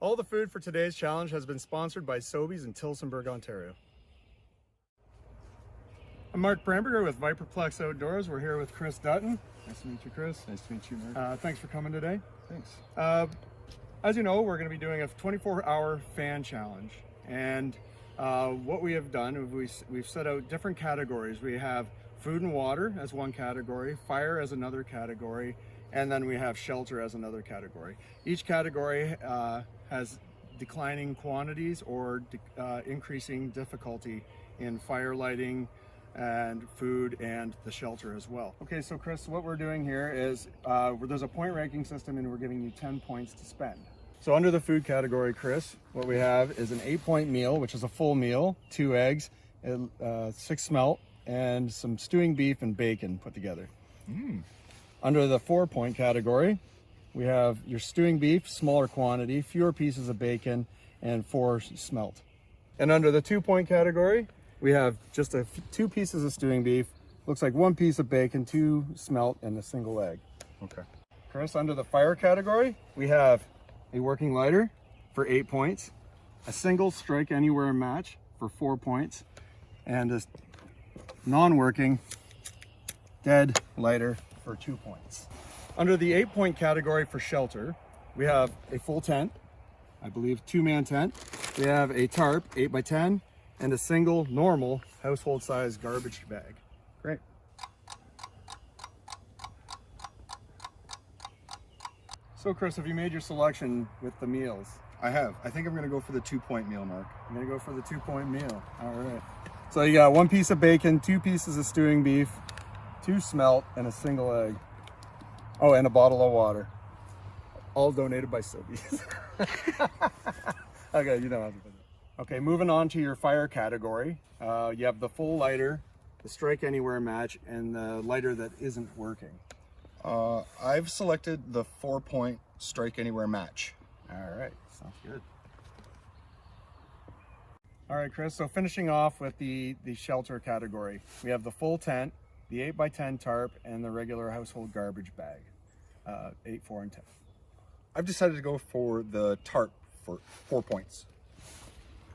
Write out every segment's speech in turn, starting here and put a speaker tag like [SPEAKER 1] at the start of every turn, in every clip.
[SPEAKER 1] All the food for today's challenge has been sponsored by Sobeys in Tillsonburg, Ontario. I'm Mark Bramberger with Viperplex Outdoors. We're here with Chris Dutton.
[SPEAKER 2] Nice to meet you, Chris. Nice to meet you, Mark.
[SPEAKER 1] Thanks for coming today.
[SPEAKER 2] Thanks.
[SPEAKER 1] As you know, we're going to be doing a 24-hour fan challenge. And what we have done, we've set out different categories. We have food and water as one category, fire as another category, and then we have shelter as another category. Each category has declining quantities or increasing difficulty in fire lighting and food and the shelter as well. Okay, so Chris, what we're doing here is there's a point ranking system and we're giving you 10 points to spend. So under the food category, Chris, what we have is an 8-point meal, which is a full meal, 2 eggs, 6 smelt, and some stewing beef and bacon put together. Under the 4-point category, we have your stewing beef, smaller quantity, fewer pieces of bacon, and 4 smelt. And under the 2-point category, we have just 2 pieces of stewing beef, looks like 1 piece of bacon, 2 smelt, and a single egg.
[SPEAKER 2] Okay.
[SPEAKER 1] Chris, under the fire category, we have a working lighter for 8 points, a single strike anywhere match for 4 points, and a non-working dead lighter for 2 points. Under the 8-point category for shelter, we have a full tent, I believe 2-man tent. We have a tarp, 8x10, and a single normal household size garbage bag.
[SPEAKER 2] Great.
[SPEAKER 1] So Chris, have you made your selection with the meals?
[SPEAKER 2] I have. I think I'm going to go for the 2-point meal, Mark.
[SPEAKER 1] I'm gonna go for the 2-point meal. All right. So you got 1 piece of bacon, 2 pieces of stewing beef, 2 smelt, and a single egg. Oh, and a bottle of water. All donated by Sobeys. Okay, you know how to do it. Okay, moving on to your fire category. You have the full lighter, the strike anywhere match, and the lighter that isn't working.
[SPEAKER 2] I've selected the 4-point strike anywhere match.
[SPEAKER 1] All right, sounds good. All right, Chris, so finishing off with the shelter category, we have the full tent, the 8x10 tarp, and the regular household garbage bag, 8, 4, and 10.
[SPEAKER 2] I've decided to go for the tarp for 4 points.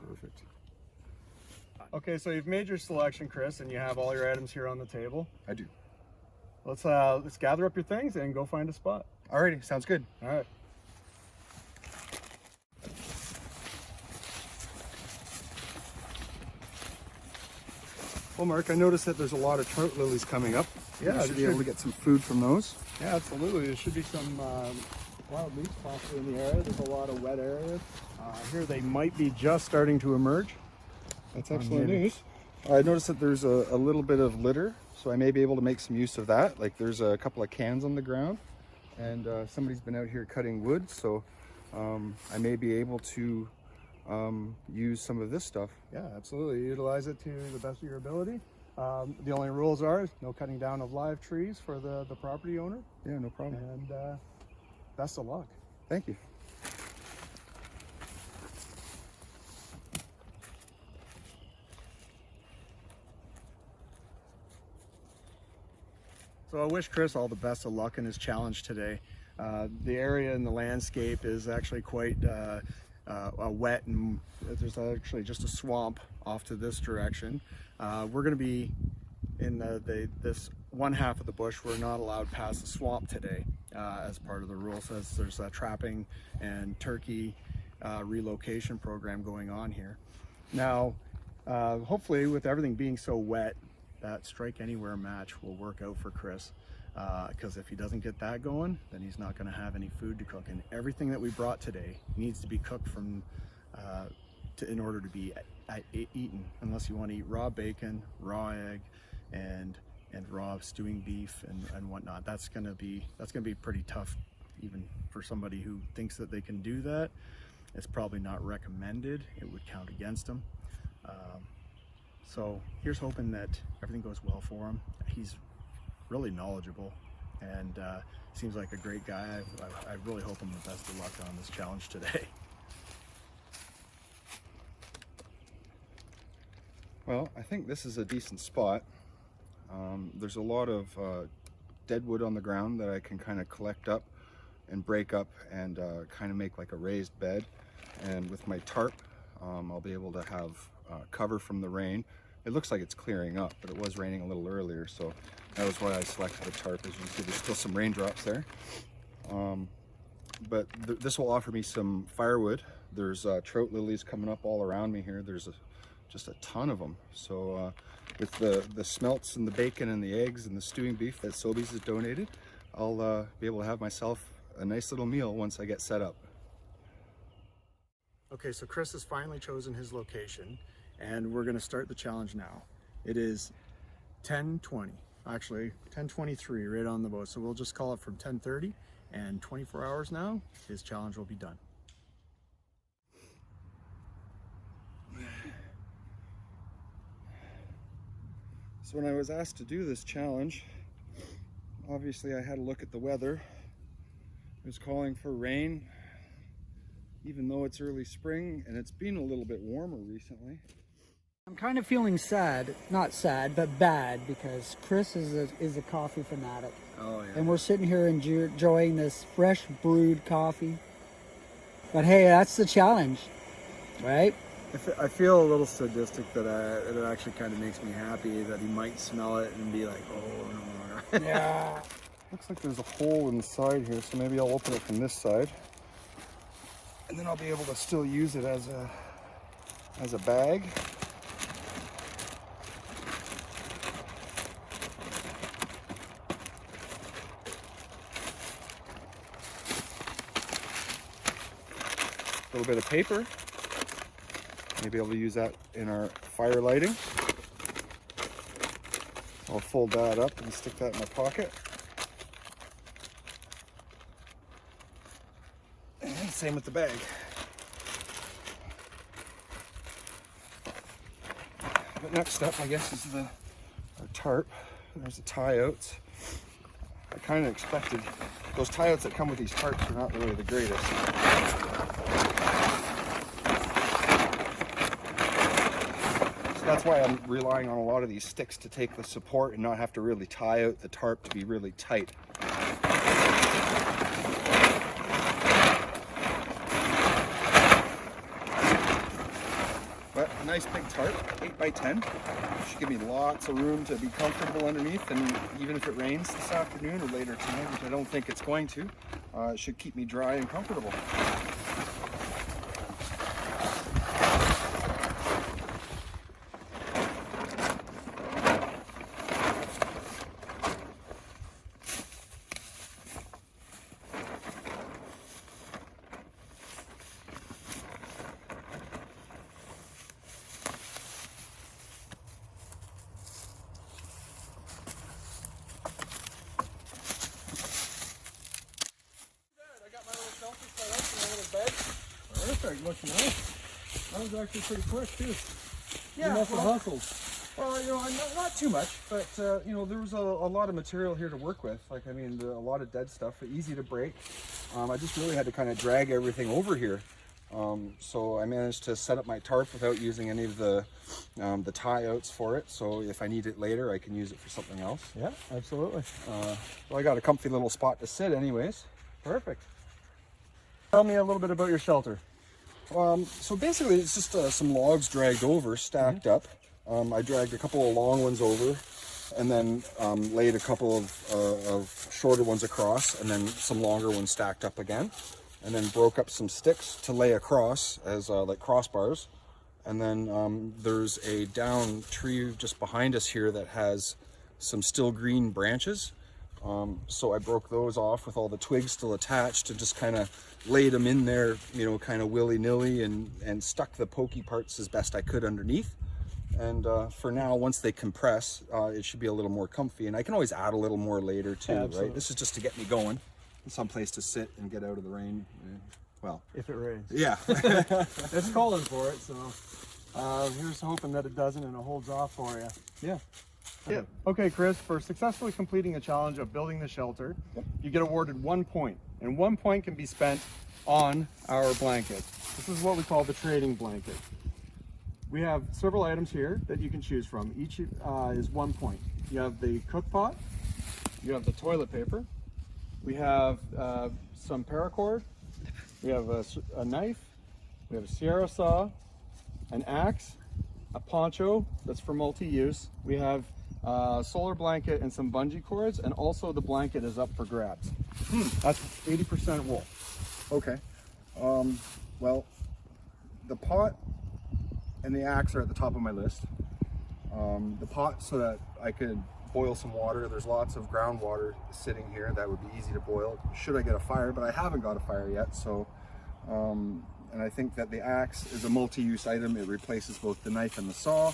[SPEAKER 1] Perfect. Okay, so you've made your selection, Chris, and you have all your items here on the table.
[SPEAKER 2] I do.
[SPEAKER 1] Let's gather up your things and go find a spot.
[SPEAKER 2] Alrighty, sounds good.
[SPEAKER 1] All right. Well, Mark, I noticed that there's a lot of trout lilies coming up.
[SPEAKER 2] Yeah, I should be able to get some food from those.
[SPEAKER 1] Yeah, absolutely. There should be some wild leaves possibly in the area. There's a lot of wet areas. Here they might be just starting to emerge.
[SPEAKER 2] That's excellent news. I noticed that there's a little bit of litter, so I may be able to make some use of that. Like there's a couple of cans on the ground, and somebody's been out here cutting wood, so I may be able to use some of this stuff.
[SPEAKER 1] Yeah, absolutely. Utilize it to the best of your ability. The only rules are no cutting down of live trees for the property owner.
[SPEAKER 2] Yeah, no problem.
[SPEAKER 1] And best of luck.
[SPEAKER 2] Thank you.
[SPEAKER 1] So I wish Chris all the best of luck in his challenge today. The area and the landscape is actually quite wet, and there's actually just a swamp off to this direction. We're going to be in this one half of the bush. We're not allowed past the swamp today as part of the rules, as there's a trapping and turkey relocation program going on here. Now, hopefully with everything being so wet, that strike anywhere match will work out for Chris, because if he doesn't get that going, then he's not going to have any food to cook, and everything that we brought today needs to be cooked from in order to be eaten, unless you want to eat raw bacon, raw egg, and raw stewing beef and whatnot. That's gonna be pretty tough, even for somebody who thinks that they can do that. It's probably not recommended. It would count against them. So here's hoping that everything goes well for him. He's really knowledgeable and seems like a great guy. I really hope him the best of luck on this challenge today.
[SPEAKER 2] Well, I think this is a decent spot. There's a lot of dead wood on the ground that I can kind of collect up and break up and kind of make like a raised bed. and with my tarp, I'll be able to have cover from the rain. It looks like it's clearing up, but it was raining a little earlier, so that was why I selected the tarp. As you can see, there's still some raindrops there. But this will offer me some firewood. There's trout lilies coming up all around me here. There's just a ton of them. So with the smelts and the bacon and the eggs and the stewing beef that Sobeys has donated, I'll be able to have myself a nice little meal once I get set up.
[SPEAKER 1] Okay, so Chris has finally chosen his location, and we're going to start the challenge now. It is 10:20, actually 10:23 right on the boat. So we'll just call it from 10:30, and 24 hours now, his challenge will be done.
[SPEAKER 2] So when I was asked to do this challenge, obviously I had a look at the weather. It was calling for rain, even though it's early spring, and it's been a little bit warmer recently.
[SPEAKER 3] I'm kind of feeling sad, not sad, but bad, because Chris is a coffee fanatic.
[SPEAKER 2] Oh yeah.
[SPEAKER 3] And we're sitting here enjoying this fresh brewed coffee. But hey, that's the challenge, right?
[SPEAKER 4] I feel a little sadistic that it actually kind of makes me happy that he might smell it and be like, oh no.
[SPEAKER 3] Yeah.
[SPEAKER 2] Looks like there's a hole in the side here, so maybe I'll open it from this side. And then I'll be able to still use it as a bag. A little bit of paper. Maybe able to use that in our fire lighting. I'll fold that up and stick that in my pocket. And same with the bag. But next up, I guess, is our tarp. There's the tie outs. I kind of expected those tie outs that come with these tarps are not really the greatest. That's why I'm relying on a lot of these sticks to take the support and not have to really tie out the tarp to be really tight. But a nice big tarp, 8x10. Should give me lots of room to be comfortable underneath, and even if it rains this afternoon or later tonight, which I don't think it's going to, it should keep me dry and comfortable.
[SPEAKER 4] Perfect, looking nice. That was actually pretty quick too.
[SPEAKER 2] Yeah,
[SPEAKER 4] You must have hustled.
[SPEAKER 2] Well, you know, not too much, but you know, there was a lot of material here to work with. Like, I mean, a lot of dead stuff, easy to break. I just really had to kind of drag everything over here. So I managed to set up my tarp without using any of the tie outs for it. So if I need it later, I can use it for something else.
[SPEAKER 4] Yeah, absolutely.
[SPEAKER 2] Well, I got a comfy little spot to sit anyways.
[SPEAKER 4] Perfect. Tell me a little bit about your shelter.
[SPEAKER 2] So basically it's just some logs dragged over, stacked up. I dragged a couple of long ones over, and then laid a couple of shorter ones across, and then some longer ones stacked up again, and then broke up some sticks to lay across as like crossbars. And then there's a down tree just behind us here that has some still green branches. So I broke those off with all the twigs still attached and just kind of laid them in there, you know, kind of willy-nilly, and stuck the pokey parts as best I could underneath. And for now, once they compress, it should be a little more comfy. And I can always add a little more later too, right? This is just to get me going, someplace to sit and get out of the rain. Well,
[SPEAKER 4] If it rains.
[SPEAKER 2] yeah.
[SPEAKER 4] It's calling for it, so here's hoping that it doesn't and it holds off for you.
[SPEAKER 2] Yeah.
[SPEAKER 1] Yeah. Okay, Chris, for successfully completing the challenge of building the shelter, you get awarded 1 point, and 1 point can be spent on our blanket. This is what we call the trading blanket. We have several items here that you can choose from. Each is 1 point. You have the cook pot, you have the toilet paper, we have some paracord, we have a knife, We have a Sierra saw, an axe, a poncho that's for multi-use. We have a solar blanket and some bungee cords, and also the blanket is up for grabs. That's 80% wool.
[SPEAKER 2] Okay. Well, the pot and the axe are at the top of my list. The pot so that I could boil some water. There's lots of groundwater sitting here that would be easy to boil should I get a fire, but I haven't got a fire yet. So, and I think that the axe is a multi-use item. It replaces both the knife and the saw.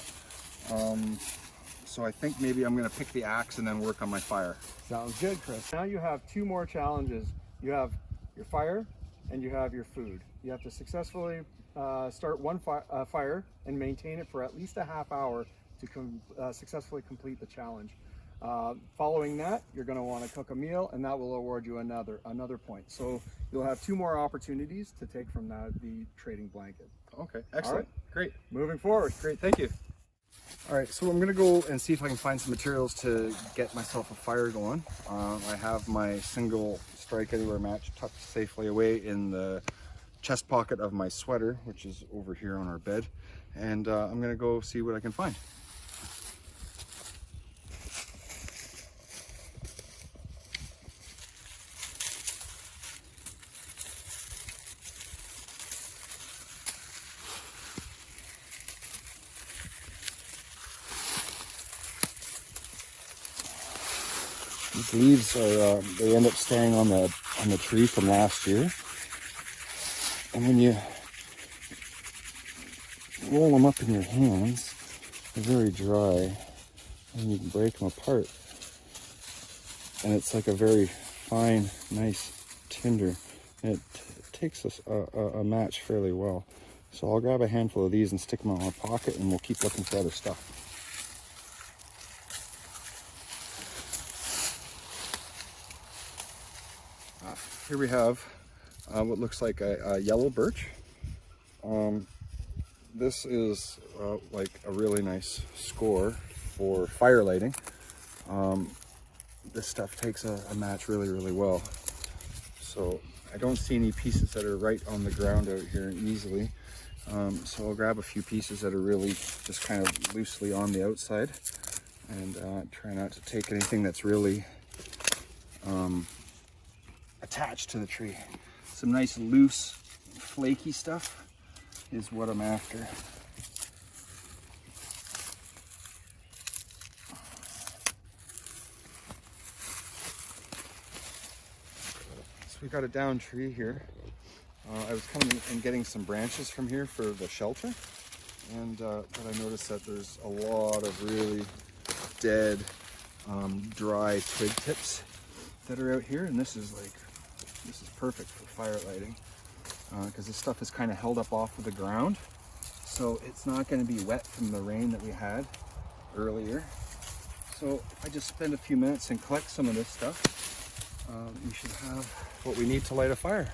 [SPEAKER 2] So I think maybe I'm going to pick the axe and then work on my fire.
[SPEAKER 1] Sounds good, Chris. Now you have two more challenges. You have your fire and you have your food. You have to successfully start one fire and maintain it for at least a half hour to successfully complete the challenge. Following that, you're going to want to cook a meal, and that will award you another point. So you'll have two more opportunities to take from the trading blanket.
[SPEAKER 2] Okay, excellent.
[SPEAKER 1] All right.
[SPEAKER 2] Great.
[SPEAKER 1] Moving forward.
[SPEAKER 2] Great, thank you. All right, so I'm gonna go and see if I can find some materials to get myself a fire going. I have my single strike anywhere match tucked safely away in the chest pocket of my sweater, which is over here on our bed. And I'm gonna go see what I can find. These leaves are, they end up staying on the tree from last year. And when you roll them up in your hands, they're very dry, and you can break them apart. And it's like a very fine, nice tinder. And it takes a match fairly well. So I'll grab a handful of these and stick them in my pocket, and we'll keep looking for other stuff. Here we have what looks like a yellow birch. This is like a really nice score for fire lighting. This stuff takes a match really, really well. So I don't see any pieces that are right on the ground out here easily. So I'll grab a few pieces that are really just kind of loosely on the outside, and try not to take anything that's really attached to the tree. Some nice loose flaky stuff is what I'm after. So we got a down tree here. I was coming and getting some branches from here for the shelter, and but I noticed that there's a lot of really dead dry twig tips that are out here, and this is perfect for fire lighting, because this stuff is kind of held up off of the ground, so it's not going to be wet from the rain that we had earlier. So if I just spend a few minutes and collect some of this stuff, we should have what we need to light a fire.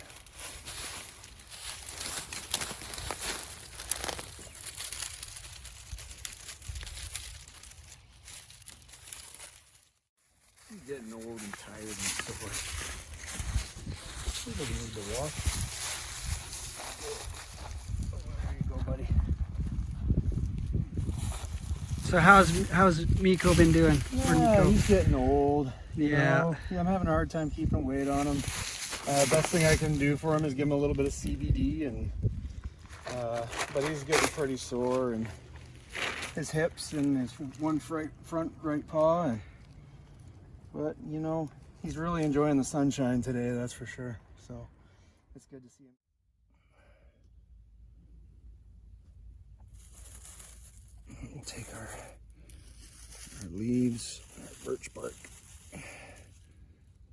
[SPEAKER 2] I'm getting old and tired and sore. I think I need to wash. Oh, there you go, buddy.
[SPEAKER 3] So how's Miko been doing?
[SPEAKER 1] Yeah, he's getting old. You
[SPEAKER 3] Yeah.
[SPEAKER 1] know? Yeah, I'm having a hard time keeping weight on him. Best thing I can do for him is give him a little bit of CBD, and but he's getting pretty sore, and his hips and his one front right paw. But you know, he's really enjoying the sunshine today, that's for sure. So it's good to see him.
[SPEAKER 2] We'll take our leaves, our birch bark,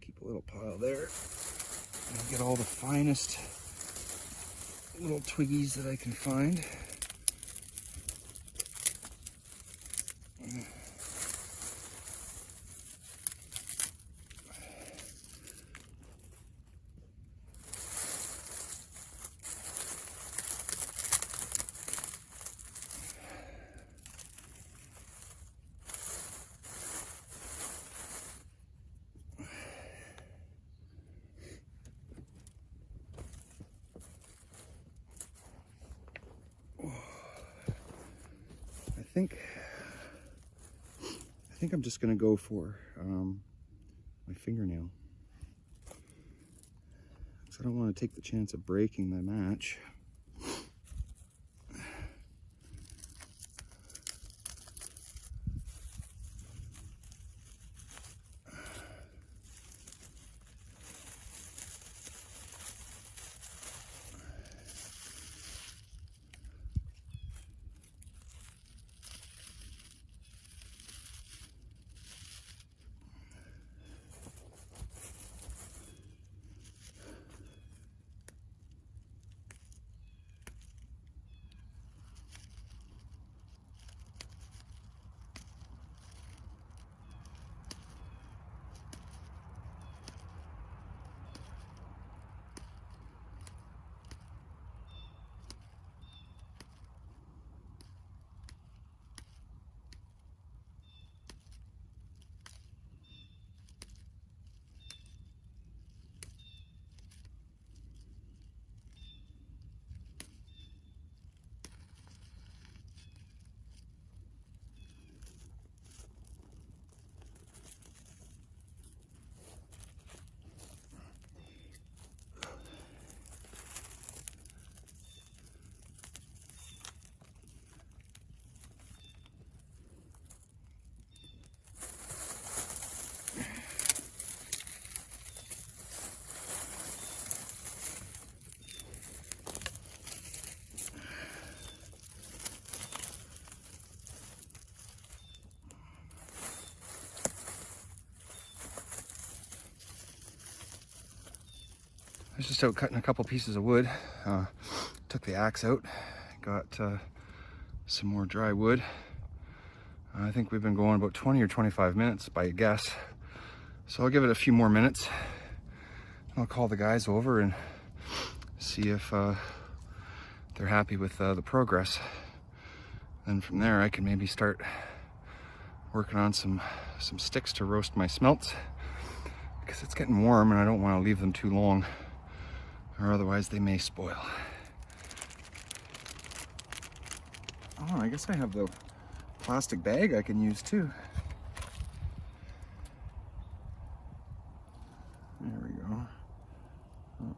[SPEAKER 2] keep a little pile there, and I'll get all the finest little twiggies that I can find. think I'm just gonna go for my fingernail. Because I don't want to take the chance of breaking the match. I was just out cutting a couple pieces of wood. Took the axe out, got some more dry wood. I think we've been going about 20 or 25 minutes by a guess. So I'll give it a few more minutes. I'll call the guys over and see if they're happy with the progress. Then from there I can maybe start working on some sticks to roast my smelts, because it's getting warm and I don't want to leave them too long, or otherwise they may spoil. Oh, I guess I have the plastic bag I can use too. There we go. Oh.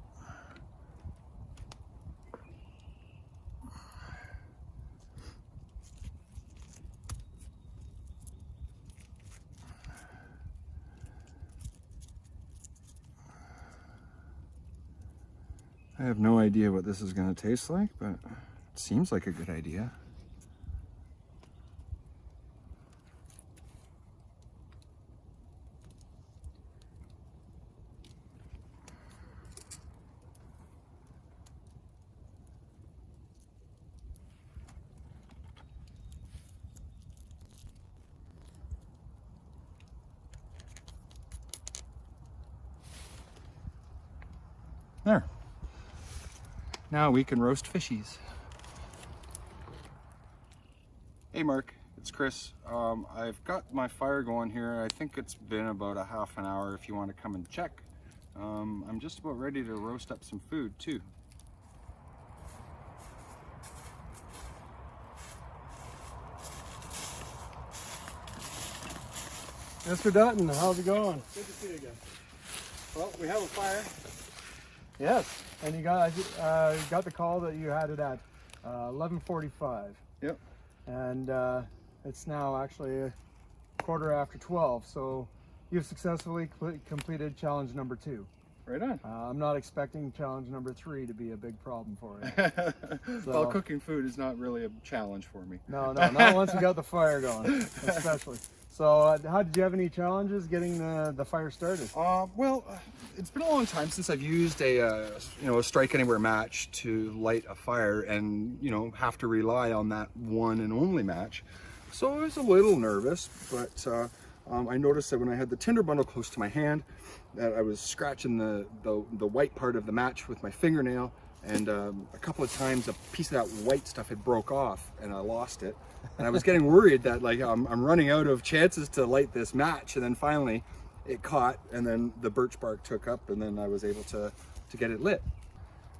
[SPEAKER 2] I have no idea what this is going to taste like, but it seems like a good idea. There. Now we can roast fishies. Hey Mark, it's Chris. I've got my fire going here. I think it's been about a half an hour if you want to come and check. I'm just about ready to roast up some food too.
[SPEAKER 1] Mr. Dutton, how's it going? Good to see you again. Well, we have a fire. Yes, and you got the call that you had it at 11:45.
[SPEAKER 2] Yep.
[SPEAKER 1] And it's now actually a quarter after 12. So you've successfully completed challenge number 2.
[SPEAKER 2] Right on.
[SPEAKER 1] I'm not expecting challenge number 3 to be a big problem for you.
[SPEAKER 2] Well, cooking food is not really a challenge for me.
[SPEAKER 1] No, not once you got the fire going, especially. So how did you have any challenges getting the fire started?
[SPEAKER 2] Well, it's been a long time since I've used a strike anywhere match to light a fire, and have to rely on that one and only match. So I was a little nervous, but I noticed that when I had the tinder bundle close to my hand, that I was scratching the white part of the match with my fingernail, and a couple of times a piece of that white stuff had broke off and I lost it. And I was getting worried that I'm running out of chances to light this match, and then finally it caught, and then the birch bark took up, and then I was able to get it lit.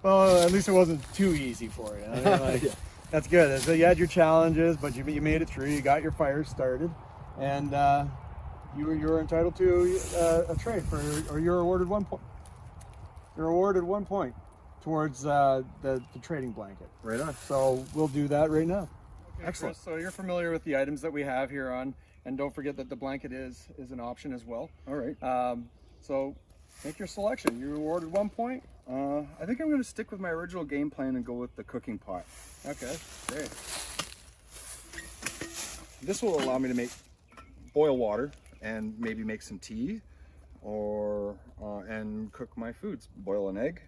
[SPEAKER 1] Well, at least it wasn't too easy for you. I mean, That's good. So you had your challenges, but you made it through. You got your fire started, and you were entitled to a trade for, or you're awarded 1 point. You're awarded 1 point towards the trading blanket.
[SPEAKER 2] Right on.
[SPEAKER 1] So we'll do that right now. Okay,
[SPEAKER 2] Excellent.
[SPEAKER 1] Chris, so you're familiar with the items that we have here on, and don't forget that the blanket is an option as well.
[SPEAKER 2] All right.
[SPEAKER 1] So make your selection. You awarded 1 point.
[SPEAKER 2] I think I'm going to stick with my original game plan and go with the cooking pot.
[SPEAKER 1] Okay, great.
[SPEAKER 2] This will allow me to boil water and maybe make some tea, or and cook my foods. Boil an egg,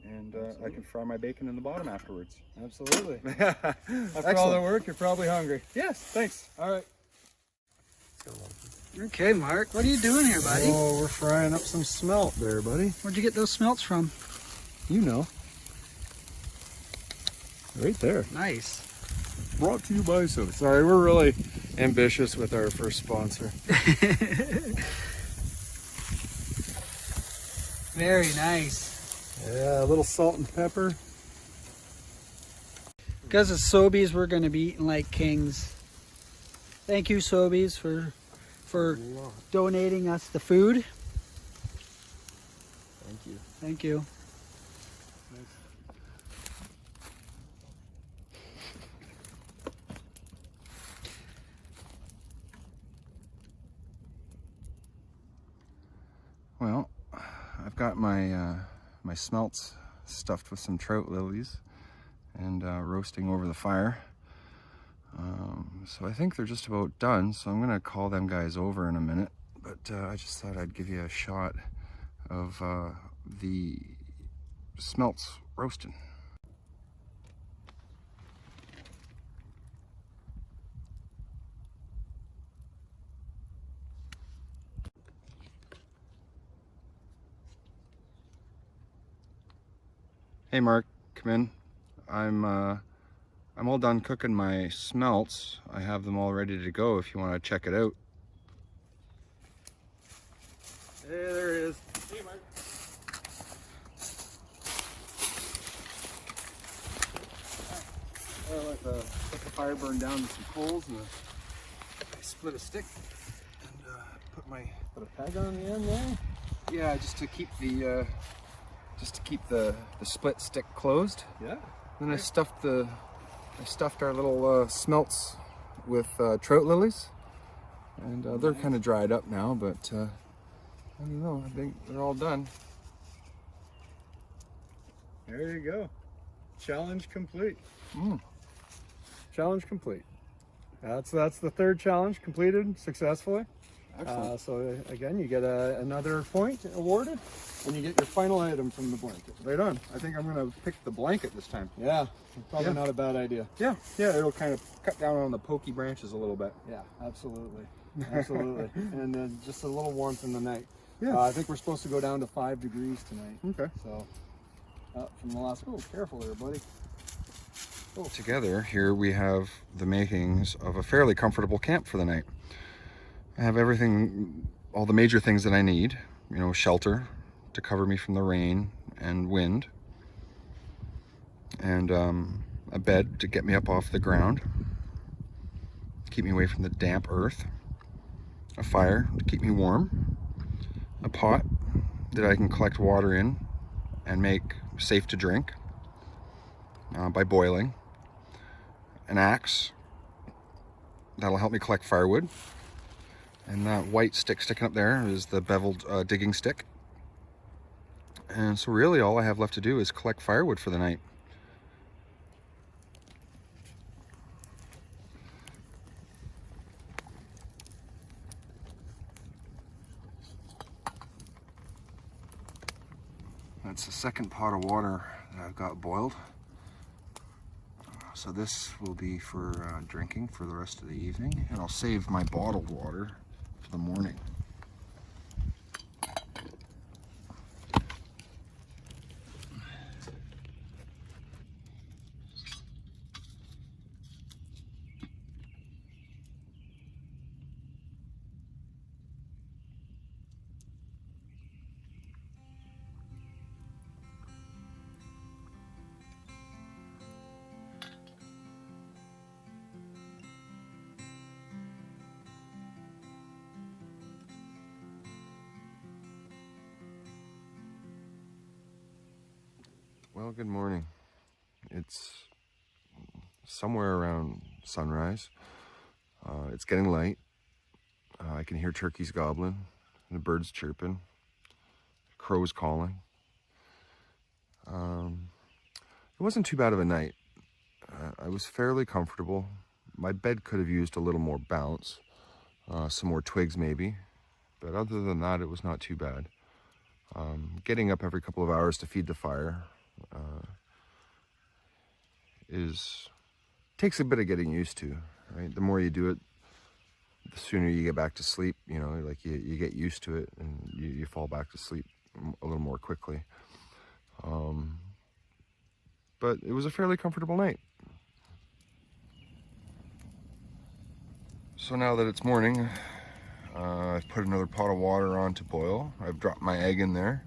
[SPEAKER 2] and I can fry my bacon in the bottom afterwards.
[SPEAKER 1] Absolutely. After all
[SPEAKER 2] Excellent.
[SPEAKER 1] that work, you're probably hungry.
[SPEAKER 2] Yes, thanks.
[SPEAKER 1] All right.
[SPEAKER 3] Okay, Mark, what are you doing here, buddy?
[SPEAKER 1] Oh, we're frying up some smelt there, buddy.
[SPEAKER 3] Where'd you get those smelts from?
[SPEAKER 1] You know. Right there.
[SPEAKER 3] Nice.
[SPEAKER 1] Brought to you by Sobeys. Sorry, we're really ambitious with our first sponsor.
[SPEAKER 3] Very nice.
[SPEAKER 1] Yeah, a little salt and pepper.
[SPEAKER 3] Because it's Sobeys, we're going to be eating like kings. Thank you, Sobeys, for donating us the food.
[SPEAKER 1] Thank you.
[SPEAKER 3] Thank you.
[SPEAKER 2] Well, I've got my my smelts stuffed with some trout lilies and roasting over the fire. So I think they're just about done, so I'm gonna call them guys over in a minute, but I just thought I'd give you a shot of the smelts roasting. Hey Mark, come in. I'm all done cooking my smelts. I have them all ready to go if you want to check it out.
[SPEAKER 1] Hey, there it is. Hey, Mark.
[SPEAKER 2] Let the fire burn down with some coals, and I split a stick and
[SPEAKER 1] Put a peg on the end there.
[SPEAKER 2] yeah, just to keep the split stick closed.
[SPEAKER 1] Yeah.
[SPEAKER 2] Then I stuffed our little smelts with trout lilies, and they're kind of dried up now, but I don't know, I think they're all done.
[SPEAKER 1] There you go. Challenge complete.
[SPEAKER 2] Mm.
[SPEAKER 1] Challenge complete. That's the third challenge completed successfully.
[SPEAKER 2] Excellent.
[SPEAKER 1] So again, you get another point awarded, and you get your final item from the blanket.
[SPEAKER 2] Right on. I think I'm gonna pick the blanket this time.
[SPEAKER 1] Yeah, probably
[SPEAKER 2] Yeah.
[SPEAKER 1] not a bad idea.
[SPEAKER 2] Yeah, it'll kind of cut down on the pokey branches a little bit.
[SPEAKER 1] Yeah, absolutely, absolutely, and just a little warmth in the night.
[SPEAKER 2] Yeah.
[SPEAKER 1] I think we're supposed to go down to 5 degrees tonight.
[SPEAKER 2] Okay.
[SPEAKER 1] So from the last. Oh, careful there, buddy.
[SPEAKER 2] Together here we have the makings of a fairly comfortable camp for the night. I have everything, all the major things that I need, you know, shelter to cover me from the rain and wind, and a bed to get me up off the ground, keep me away from the damp earth, a fire to keep me warm, a pot that I can collect water in and make safe to drink by boiling, an axe that'll help me collect firewood, and that white stick sticking up there is the beveled digging stick. And so really all I have left to do is collect firewood for the night. That's the second pot of water that I've got boiled. So this will be for drinking for the rest of the evening, and I'll save my bottled water for the morning.
[SPEAKER 5] Well, good morning. It's somewhere around sunrise. It's getting light. I can hear turkeys gobbling, and the birds chirping, crows calling. It wasn't too bad of a night. I was fairly comfortable. My bed could have used a little more bounce, some more twigs maybe, but other than that, it was not too bad. Getting up every couple of hours to feed the fire takes a bit of getting used to, right? The more you do it, the sooner you get back to sleep. You know, like you get used to it and you fall back to sleep a little more quickly. But it was a fairly comfortable night. So now that it's morning, I've put another pot of water on to boil. I've dropped my egg in there.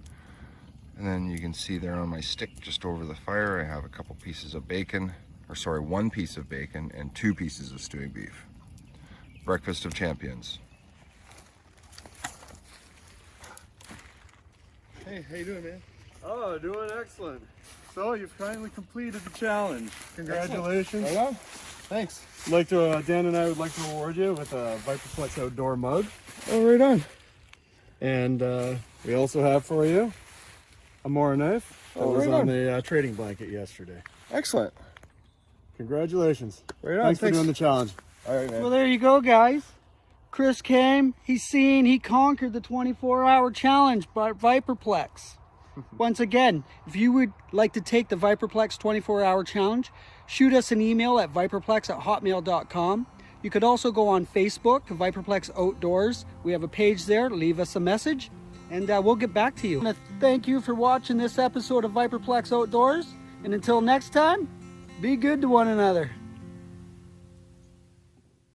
[SPEAKER 5] And then you can see there on my stick just over the fire, I have a couple pieces of bacon, or sorry, 1 piece of bacon and 2 pieces of stewing beef. Breakfast of champions.
[SPEAKER 2] Hey, how you doing, man?
[SPEAKER 1] Oh, doing excellent. So you've finally completed the challenge. Congratulations.
[SPEAKER 2] Right on. Thanks.
[SPEAKER 1] Dan and I would like to award you with a Viperplex outdoor mug.
[SPEAKER 2] Oh, right on.
[SPEAKER 1] And we also have for you a Mora knife that was
[SPEAKER 2] right
[SPEAKER 1] on
[SPEAKER 2] on.
[SPEAKER 1] the trading blanket yesterday.
[SPEAKER 2] Excellent.
[SPEAKER 1] Congratulations.
[SPEAKER 2] Right on.
[SPEAKER 1] Thanks for doing the challenge.
[SPEAKER 2] All right, man.
[SPEAKER 3] Well, there you go, guys. Chris came, he conquered the 24-hour challenge by Viperplex. Once again, if you would like to take the Viperplex 24-hour challenge, shoot us an email at viperplex@hotmail.com. You could also go on Facebook, Viperplex Outdoors. We have a page there. Leave us a message, and we'll get back to you. I want to thank you for watching this episode of Viperplex Outdoors. And until next time, be good to one another.